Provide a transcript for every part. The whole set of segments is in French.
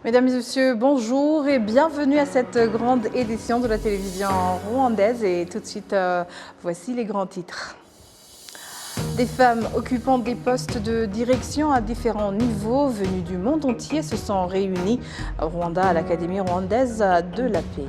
Mesdames et messieurs, bonjour et bienvenue à cette grande édition de la télévision rwandaise. Et tout de suite, voici les grands titres. Des femmes occupant des postes de direction à différents niveaux venus du monde entier se sont réunies à Rwanda à l'Académie rwandaise de la paix.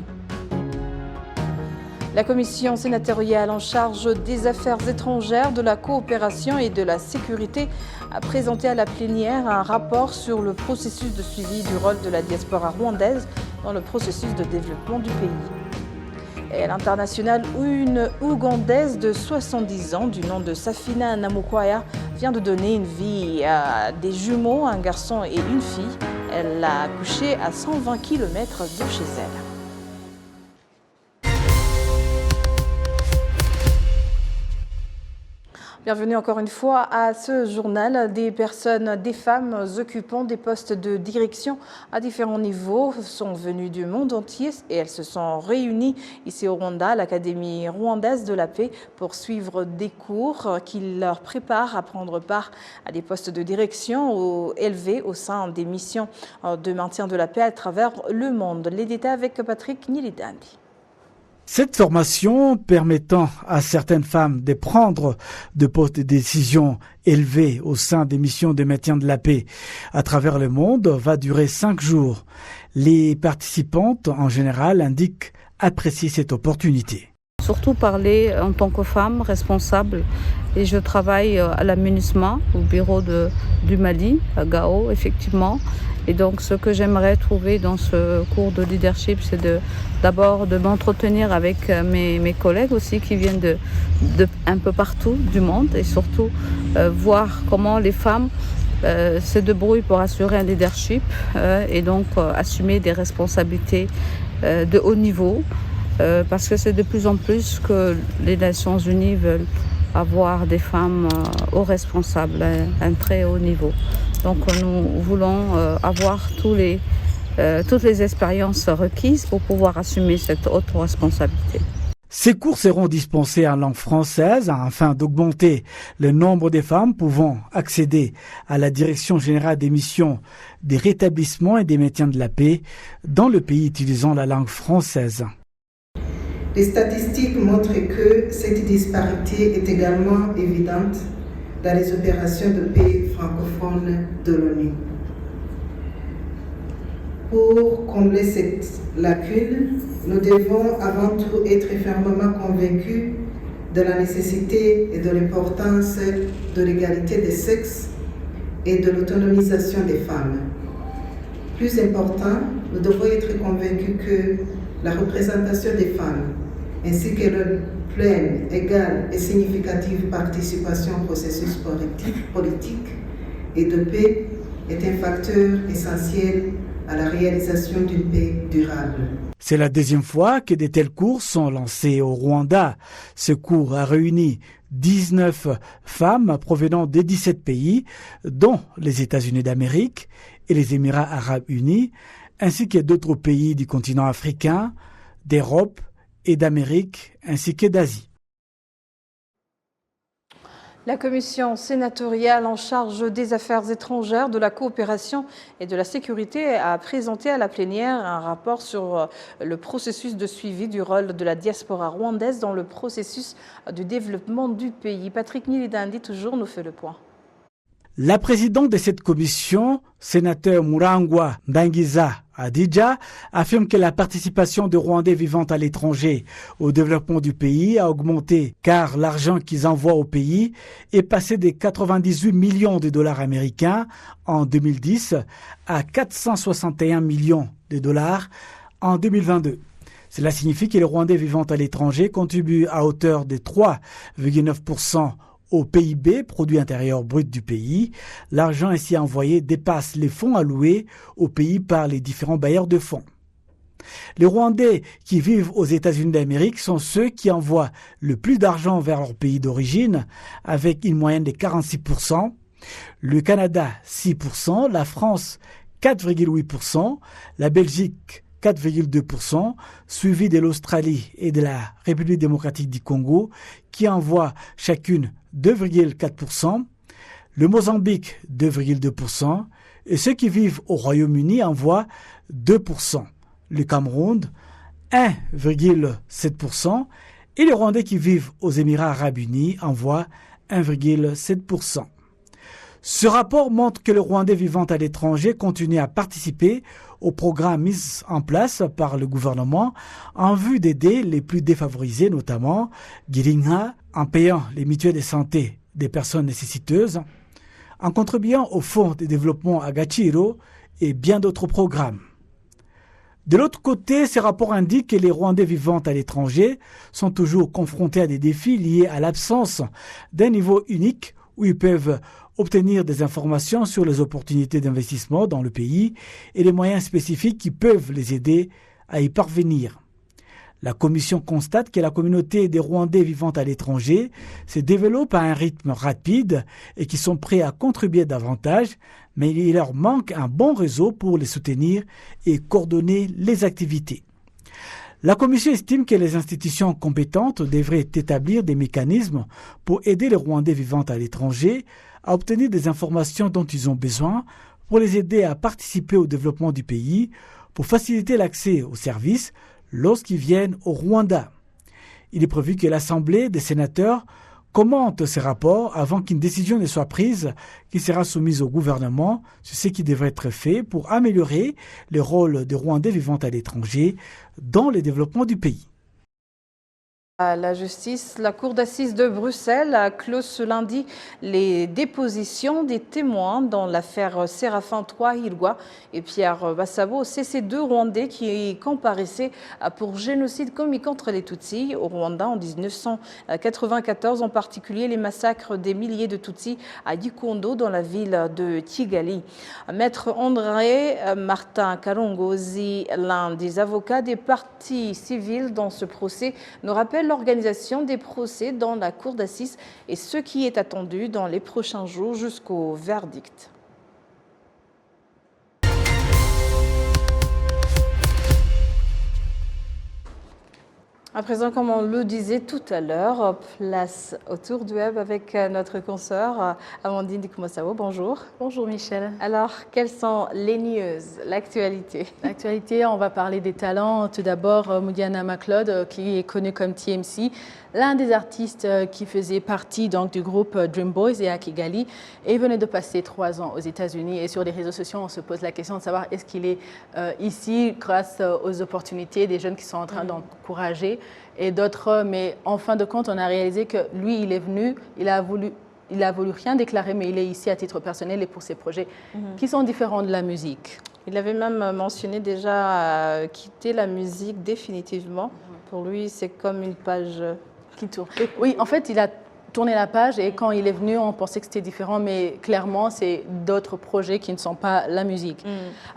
La commission sénatoriale en charge des affaires étrangères, de la coopération et de la sécurité a présenté à la plénière un rapport sur le processus de suivi du rôle de la diaspora rwandaise dans le processus de développement du pays. Et à l'international, une Ougandaise de 70 ans du nom de Safina Namukwaya vient de donner une vie à des jumeaux, un garçon et une fille. Elle l'a accouché à 120 km de chez elle. Bienvenue encore une fois à ce journal. Des femmes occupant des postes de direction à différents niveaux sont venues du monde entier et elles se sont réunies ici au Rwanda, à l'Académie rwandaise de la paix, pour suivre des cours qui leur préparent à prendre part à des postes de direction élevés au sein des missions de maintien de la paix à travers le monde. Les détails avec Patrick Nilidandi. Cette formation permettant à certaines femmes de prendre de postes de décision élevés au sein des missions de maintien de la paix à travers le monde va durer 5 jours. Les participantes, en général, indiquent apprécier cette opportunité. Surtout parler en tant que femme responsable. Et je travaille à la MINUSMA, au bureau du Mali, à Gao, effectivement. Et donc, ce que j'aimerais trouver dans ce cours de leadership, c'est d'abord de m'entretenir avec mes collègues aussi qui viennent de un peu partout du monde et surtout voir comment les femmes se débrouillent pour assurer un leadership et donc assumer des responsabilités de haut niveau parce que c'est de plus en plus que les Nations Unies veulent avoir des femmes hauts responsables à un très haut niveau. Donc nous voulons avoir toutes les expériences requises pour pouvoir assumer cette haute responsabilité. Ces cours seront dispensés en langue française afin d'augmenter le nombre de femmes pouvant accéder à la direction générale des missions des rétablissements et des maintiens de la paix dans le pays utilisant la langue française. Les statistiques montrent que cette disparité est également évidente dans les opérations de paix francophones de l'ONU. Pour combler cette lacune, nous devons avant tout être fermement convaincus de la nécessité et de l'importance de l'égalité des sexes et de l'autonomisation des femmes. Plus important, nous devons être convaincus que la représentation des femmes ainsi que leur pleine, égale et significative participation au processus politique et de paix est un facteur essentiel à la réalisation d'une paix durable. C'est la deuxième fois que de tels cours sont lancés au Rwanda. Ce cours a réuni 19 femmes provenant de 17 pays, dont les États-Unis d'Amérique et les Émirats arabes unis, ainsi que d'autres pays du continent africain, d'Europe et d'Amérique, ainsi que d'Asie. La commission sénatoriale en charge des affaires étrangères, de la coopération et de la sécurité a présenté à la plénière un rapport sur le processus de suivi du rôle de la diaspora rwandaise dans le processus du développement du pays. Patrick Nilidandi, toujours, nous fait le point. La présidente de cette commission, sénateur Murangwa Ndangiza Adija, affirme que la participation des Rwandais vivant à l'étranger au développement du pays a augmenté car l'argent qu'ils envoient au pays est passé de 98 millions de dollars américains en 2010 à 461 millions de dollars en 2022. Cela signifie que les Rwandais vivant à l'étranger contribuent à hauteur de 3,9% au PIB, produit intérieur brut du pays. L'argent ainsi envoyé dépasse les fonds alloués au pays par les différents bailleurs de fonds. Les Rwandais qui vivent aux États-Unis d'Amérique sont ceux qui envoient le plus d'argent vers leur pays d'origine, avec une moyenne de 46%, le Canada 6%, la France 4,8%, la Belgique 4,2%, suivi de l'Australie et de la République démocratique du Congo, qui envoient chacune 2,4%, le Mozambique 2,2%, et ceux qui vivent au Royaume-Uni envoient 2%. Le Cameroun, 1,7%. Et les Rwandais qui vivent aux Émirats arabes unis envoient 1,7%. Ce rapport montre que les Rwandais vivant à l'étranger continuent à participer aux programmes mis en place par le gouvernement en vue d'aider les plus défavorisés, notamment Girinka, en payant les mutuelles de santé des personnes nécessiteuses, en contribuant au Fonds de développement Agaciro et bien d'autres programmes. De l'autre côté, ces rapports indiquent que les Rwandais vivant à l'étranger sont toujours confrontés à des défis liés à l'absence d'un niveau unique où ils peuvent obtenir des informations sur les opportunités d'investissement dans le pays et les moyens spécifiques qui peuvent les aider à y parvenir. La Commission constate que la communauté des Rwandais vivant à l'étranger se développe à un rythme rapide et qui sont prêts à contribuer davantage, mais il leur manque un bon réseau pour les soutenir et coordonner les activités. La Commission estime que les institutions compétentes devraient établir des mécanismes pour aider les Rwandais vivant à l'étranger à obtenir des informations dont ils ont besoin pour les aider à participer au développement du pays, pour faciliter l'accès aux services lorsqu'ils viennent au Rwanda. Il est prévu que l'Assemblée des sénateurs commente ces rapports avant qu'une décision ne soit prise qui sera soumise au gouvernement sur ce qui devrait être fait pour améliorer le rôle des Rwandais vivant à l'étranger dans le développement du pays. À la justice, la Cour d'assises de Bruxelles a clos ce lundi les dépositions des témoins dans l'affaire Séraphin Twahirwa et Pierre Bassabo. C'est ces deux Rwandais qui comparaissaient pour génocide commis contre les Tutsis au Rwanda en 1994, en particulier les massacres des milliers de Tutsis à Gikondo dans la ville de Kigali. Maître André Martin Karongozi, l'un des avocats des parties civiles dans ce procès, nous rappelle l'organisation des procès dans la cour d'assises et ce qui est attendu dans les prochains jours jusqu'au verdict. À présent, comme on le disait tout à l'heure, place au tour du web avec notre consoeur Amandine Dikomosawo. Bonjour. Bonjour Michel. Alors, quelles sont les news, l'actualité? L'actualité, on va parler des talents. Tout d'abord, Mudiana McLeod, qui est connu comme TMC, l'un des artistes qui faisait partie donc, du groupe Dream Boys et à Kigali, et venait de passer 3 ans aux États-Unis. Et sur les réseaux sociaux, on se pose la question de savoir est-ce qu'il est ici grâce aux opportunités des jeunes qui sont en train d'encourager et d'autres. Mais en fin de compte, on a réalisé que lui, il est venu, il a voulu rien déclarer, mais il est ici à titre personnel et pour ses projets qui sont différents de la musique. Il avait même mentionné déjà quitter la musique définitivement. Pour lui, c'est comme une page qui tourne. Oui, en fait, il a tourné la page et quand il est venu, on pensait que c'était différent, mais clairement, c'est d'autres projets qui ne sont pas la musique.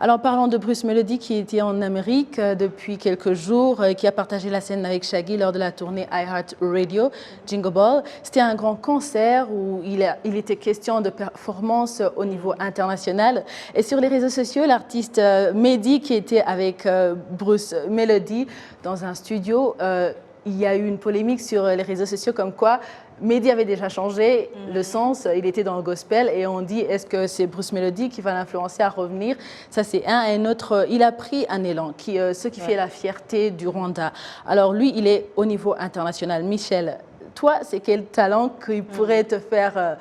Alors, parlons de Bruce Melody qui était en Amérique depuis quelques jours, qui a partagé la scène avec Shaggy lors de la tournée iHeart Radio, Jingle Ball. C'était un grand concert où il était question de performance au niveau international. Et sur les réseaux sociaux, l'artiste Mehdi qui était avec Bruce Melody dans un studio, il y a eu une polémique sur les réseaux sociaux comme quoi Mehdi avait déjà changé le sens, il était dans le gospel et on dit est-ce que c'est Bruce Melody qui va l'influencer à revenir? Ça c'est un et un autre, il a pris un élan, ce qui fait la fierté du Rwanda. Alors lui, il est au niveau international. Michel, toi, c'est quel talent qui pourrait te faire,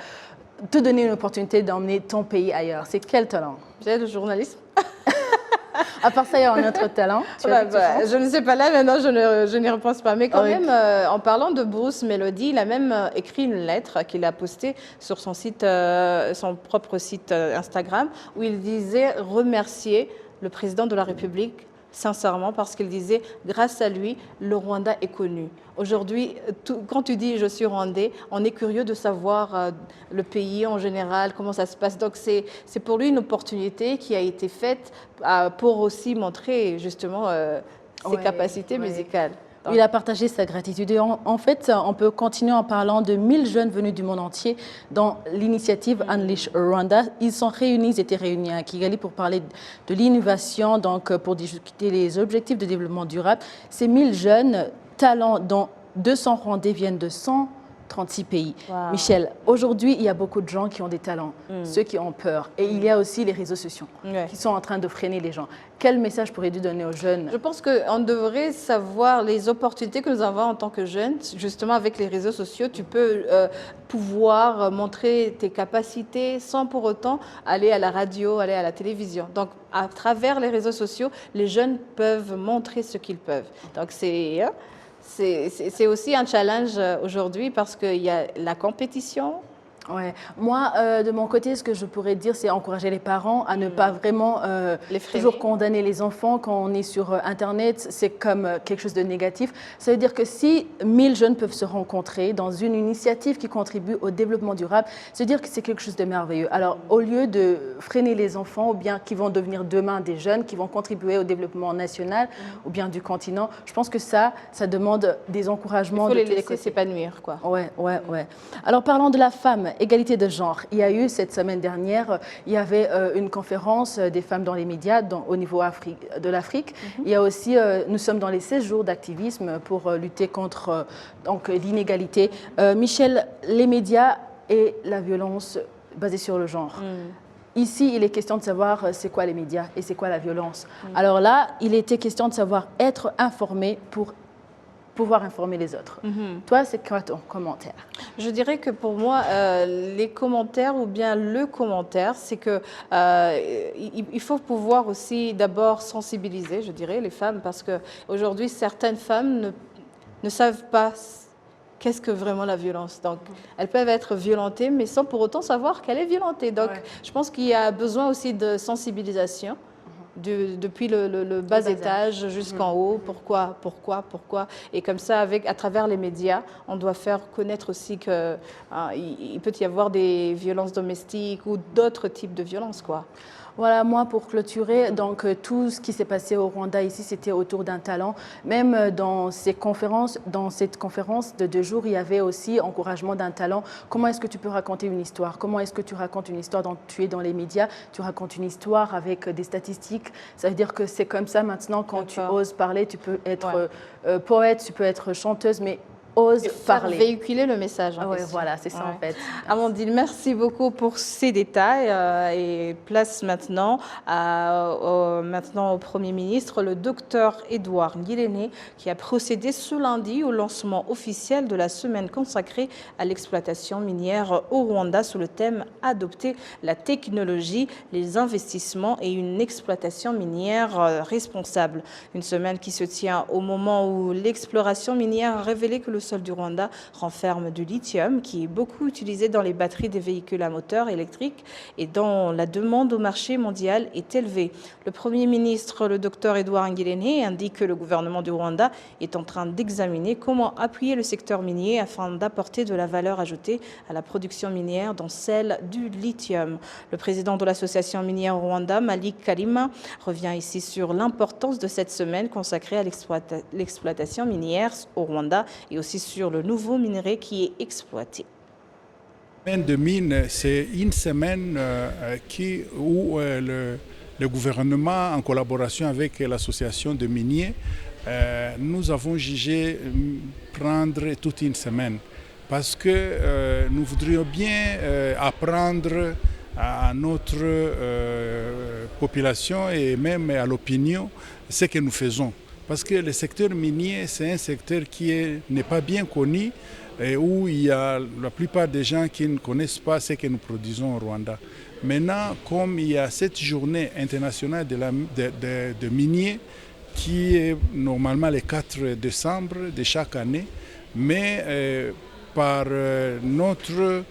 te donner une opportunité d'emmener ton pays ailleurs? C'est quel talent? J'ai le journalisme. À part ça, il y a un autre talent. Je ne sais pas là, maintenant je n'y repense pas. Mais quand même, en parlant de Bruce Melody, il a même écrit une lettre qu'il a postée sur son site, son propre site Instagram, où il disait remercier le président de la République sincèrement, parce qu'il disait, grâce à lui, le Rwanda est connu. Aujourd'hui, quand tu dis « je suis rwandais », on est curieux de savoir le pays en général, comment ça se passe. Donc c'est pour lui une opportunité qui a été faite pour aussi montrer justement ses capacités musicales. Il a partagé sa gratitude. Et en fait, on peut continuer en parlant de 1000 jeunes venus du monde entier dans l'initiative Unleash Rwanda. Ils étaient réunis à Kigali pour parler de l'innovation, donc pour discuter les objectifs de développement durable. Ces 1000 jeunes talents, dont 200 Rwandais viennent de 100 36 pays. Wow. Michel, aujourd'hui, il y a beaucoup de gens qui ont des talents, ceux qui ont peur. Et il y a aussi les réseaux sociaux qui sont en train de freiner les gens. Quel message pourrais-tu donner aux jeunes? Je pense qu'on devrait savoir les opportunités que nous avons en tant que jeunes. Justement, avec les réseaux sociaux, tu peux pouvoir montrer tes capacités sans pour autant aller à la radio, aller à la télévision. Donc, à travers les réseaux sociaux, les jeunes peuvent montrer ce qu'ils peuvent. Donc, c'est aussi un challenge aujourd'hui parce qu'il y a la compétition. Ouais. Moi, de mon côté, ce que je pourrais dire, c'est encourager les parents à ne pas vraiment toujours condamner les enfants quand on est sur Internet. C'est comme quelque chose de négatif. Ça veut dire que si 1000 jeunes peuvent se rencontrer dans une initiative qui contribue au développement durable, ça veut dire que c'est quelque chose de merveilleux. Alors, au lieu de freiner les enfants, ou bien qui vont devenir demain des jeunes, qui vont contribuer au développement national, ou bien du continent, je pense que ça demande des encouragements. Il faut les laisser s'épanouir, quoi. Ouais. Alors, parlons de la femme. Égalité de genre. Il y a eu cette semaine dernière, il y avait une conférence des femmes dans les médias au niveau de l'Afrique. Il y a aussi, nous sommes dans les 16 jours d'activisme pour lutter contre l'inégalité. Michel, les médias et la violence basée sur le genre. Ici, il est question de savoir c'est quoi les médias et c'est quoi la violence. Alors là, il était question de savoir être informé pour pouvoir informer les autres. Toi, c'est quoi ton commentaire? Je dirais que pour moi, les commentaires ou bien le commentaire, c'est que il faut pouvoir aussi d'abord sensibiliser, je dirais, les femmes, parce qu'aujourd'hui, certaines femmes ne savent pas qu'est-ce que vraiment la violence. Donc, elles peuvent être violentées, mais sans pour autant savoir qu'elle est violentée. Donc, je pense qu'il y a besoin aussi de sensibilisation. Depuis le bas étage jusqu'en haut, pourquoi. Et comme ça, à travers les médias, on doit faire connaître aussi qu'il peut y avoir des violences domestiques ou d'autres types de violences, quoi. Voilà, moi, pour clôturer, donc tout ce qui s'est passé au Rwanda ici, c'était autour d'un talent. Même dans cette conférence de 2 jours, il y avait aussi encouragement d'un talent. Comment est-ce que tu peux raconter une histoire? Comment est-ce que tu racontes une histoire tu es dans les médias? Tu racontes une histoire avec des statistiques. Ça veut dire que c'est comme ça maintenant, quand tu oses parler, tu peux être poète, tu peux être chanteuse, mais ose parler. Véhiculer le message. Voilà, c'est ça en fait. Amandine, merci beaucoup pour ces détails et place maintenant au Premier ministre, le docteur Edouard Ngirente, qui a procédé ce lundi au lancement officiel de la semaine consacrée à l'exploitation minière au Rwanda sous le thème « Adopter la technologie, les investissements et une exploitation minière responsable ». Une semaine qui se tient au moment où l'exploration minière a révélé que le sol du Rwanda renferme du lithium qui est beaucoup utilisé dans les batteries des véhicules à moteur électrique et dont la demande au marché mondial est élevée. Le Premier ministre, le docteur Edouard Ngirente, indique que le gouvernement du Rwanda est en train d'examiner comment appuyer le secteur minier afin d'apporter de la valeur ajoutée à la production minière, dont celle du lithium. Le président de l'association minière au Rwanda, Malik Kalima, revient ici sur l'importance de cette semaine consacrée à l'exploitation minière au Rwanda et aussi sur le nouveau minerai qui est exploité. La semaine de mine, c'est une semaine où le gouvernement, en collaboration avec l'association de miniers, nous avons jugé prendre toute une semaine parce que nous voudrions bien apprendre à notre population et même à l'opinion ce que nous faisons. Parce que le secteur minier, c'est un secteur qui n'est pas bien connu et où il y a la plupart des gens qui ne connaissent pas ce que nous produisons au Rwanda. Maintenant, comme il y a cette journée internationale de miniers qui est normalement le 4 décembre de chaque année, mais par notre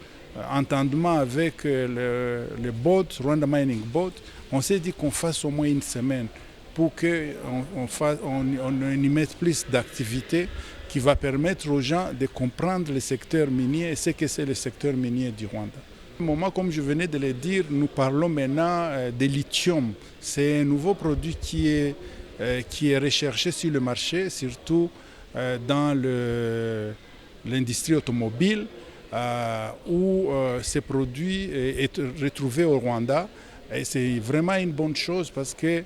entendement avec le board, Rwanda Mining Board, on s'est dit qu'on fasse au moins une semaine pour qu'on y mette plus d'activités qui va permettre aux gens de comprendre le secteur minier et ce que c'est le secteur minier du Rwanda. Au moment, comme je venais de le dire, nous parlons maintenant de lithium. C'est un nouveau produit qui est recherché sur le marché, surtout dans l'industrie automobile, où ce produit est retrouvé au Rwanda. Et c'est vraiment une bonne chose parce que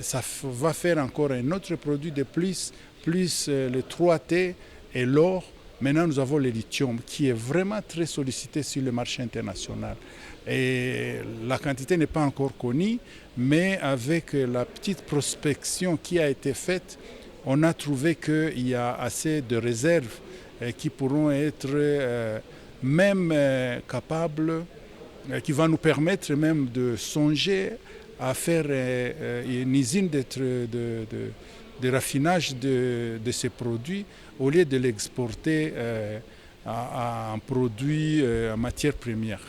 ça va faire encore un autre produit de plus le 3T et l'or Maintenant, nous avons le lithium qui est vraiment très sollicité sur le marché international. Et la quantité n'est pas encore connue, mais avec la petite prospection qui a été faite, on a trouvé qu'il y a assez de réserves qui pourront être même capables, qui va nous permettre même de songer à faire une usine de raffinage de ces produits au lieu de l'exporter en produit, en matière première.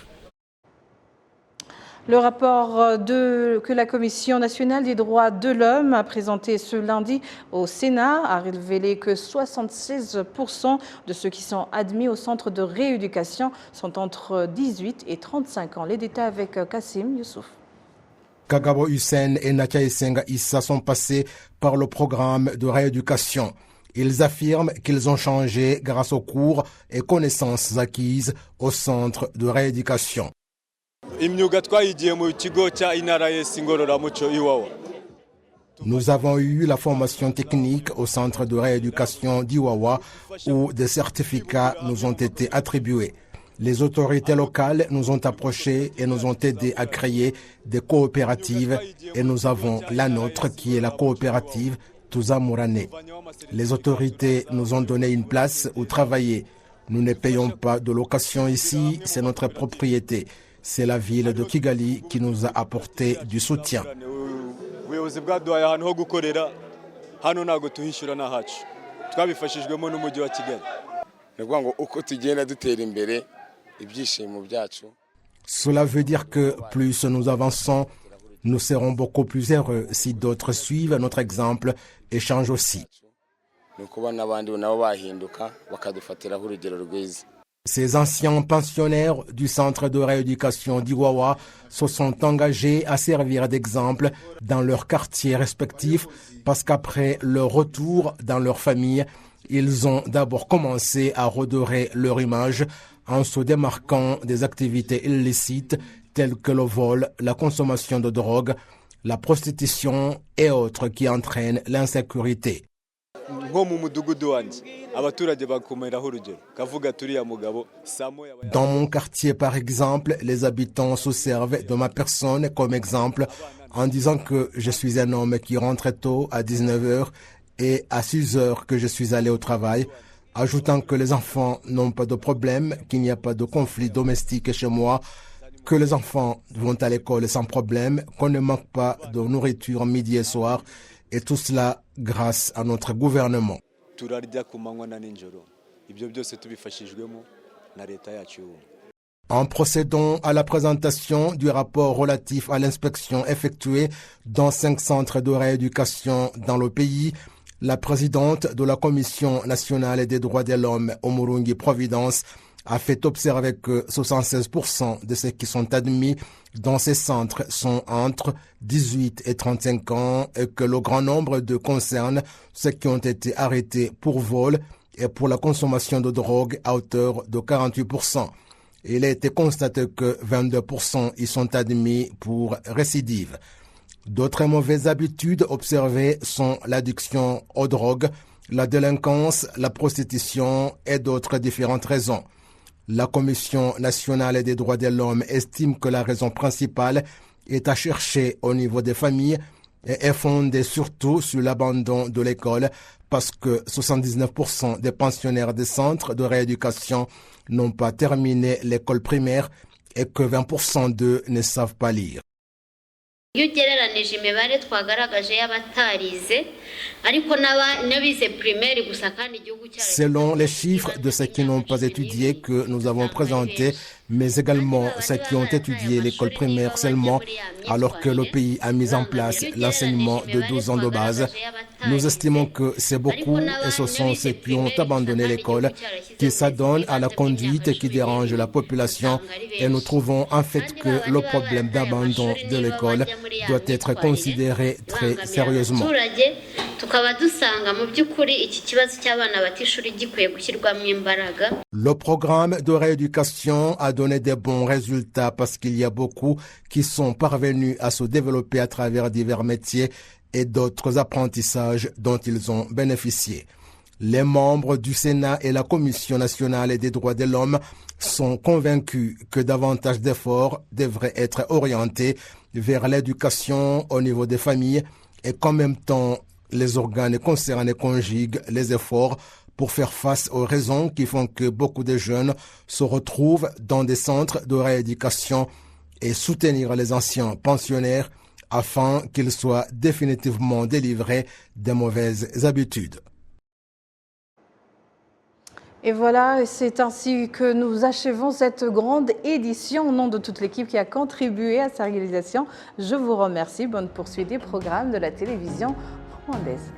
Le rapport que la Commission nationale des droits de l'homme a présenté ce lundi au Sénat a révélé que 76% de ceux qui sont admis au centre de rééducation sont entre 18 et 35 ans. Les détails avec Kassim Youssouf. Kagabo Hussein et Natia Essenga Issa sont passés par le programme de rééducation. Ils affirment qu'ils ont changé grâce aux cours et connaissances acquises au centre de rééducation. Nous avons eu la formation technique au centre de rééducation d'Iwawa où des certificats nous ont été attribués. Les autorités locales nous ont approchés et nous ont aidés à créer des coopératives et nous avons la nôtre qui est la coopérative Tuzamurane. Les autorités nous ont donné une place où travailler. Nous ne payons pas de location ici, c'est notre propriété. C'est la ville de Kigali qui nous a apporté du soutien. Cela veut dire que plus nous avançons, nous serons beaucoup plus heureux si d'autres suivent notre exemple et changent aussi. Ces anciens pensionnaires du centre de rééducation d'Iwawa se sont engagés à servir d'exemple dans leurs quartiers respectifs parce qu'après leur retour dans leur famille, ils ont d'abord commencé à redorer leur image en se démarquant des activités illicites telles que le vol, la consommation de drogue, la prostitution et autres qui entraînent l'insécurité. Dans mon quartier, par exemple, les habitants se servent de ma personne comme exemple en disant que je suis un homme qui rentre tôt à 19h et à 6h que je suis allé au travail, ajoutant que les enfants n'ont pas de problème, qu'il n'y a pas de conflit domestique chez moi, que les enfants vont à l'école sans problème, qu'on ne manque pas de nourriture midi et soir, et tout cela grâce à notre gouvernement. En procédant à la présentation du rapport relatif à l'inspection effectuée dans 5 centres de rééducation dans le pays, la présidente de la Commission nationale des droits de l'homme au Murungi Providence a fait observer que 76% de ceux qui sont admis dans ces centres sont entre 18 et 35 ans et que le grand nombre de concerne ceux qui ont été arrêtés pour vol et pour la consommation de drogue à hauteur de 48%. Il a été constaté que 22% y sont admis pour récidive. D'autres mauvaises habitudes observées sont l'addiction aux drogues, la délinquance, la prostitution et d'autres différentes raisons. La Commission nationale des droits de l'homme estime que la raison principale est à chercher au niveau des familles et est fondée surtout sur l'abandon de l'école parce que 79% des pensionnaires des centres de rééducation n'ont pas terminé l'école primaire et que 20% d'eux ne savent pas lire. Selon les chiffres de ceux qui n'ont pas étudié que nous avons présentés, mais également ceux qui ont étudié l'école primaire seulement, alors que le pays a mis en place l'enseignement de 12 ans de base, nous estimons que c'est beaucoup et ce sont ceux qui ont abandonné l'école qui s'adonnent à la conduite qui dérange la population et nous trouvons en fait que le problème d'abandon de l'école doit être considéré très sérieusement. Le programme de rééducation a donné des bons résultats parce qu'il y a beaucoup qui sont parvenus à se développer à travers divers métiers et d'autres apprentissages dont ils ont bénéficié. Les membres du Sénat et la Commission nationale des droits de l'homme sont convaincus que davantage d'efforts devraient être orientés vers l'éducation au niveau des familles et qu'en même temps, les organes concernés conjuguent les efforts pour faire face aux raisons qui font que beaucoup de jeunes se retrouvent dans des centres de rééducation et soutenir les anciens pensionnaires afin qu'ils soient définitivement délivrés des mauvaises habitudes. Et voilà, c'est ainsi que nous achevons cette grande édition au nom de toute l'équipe qui a contribué à sa réalisation. Je vous remercie. Bonne poursuite des programmes de la télévision rwandaise.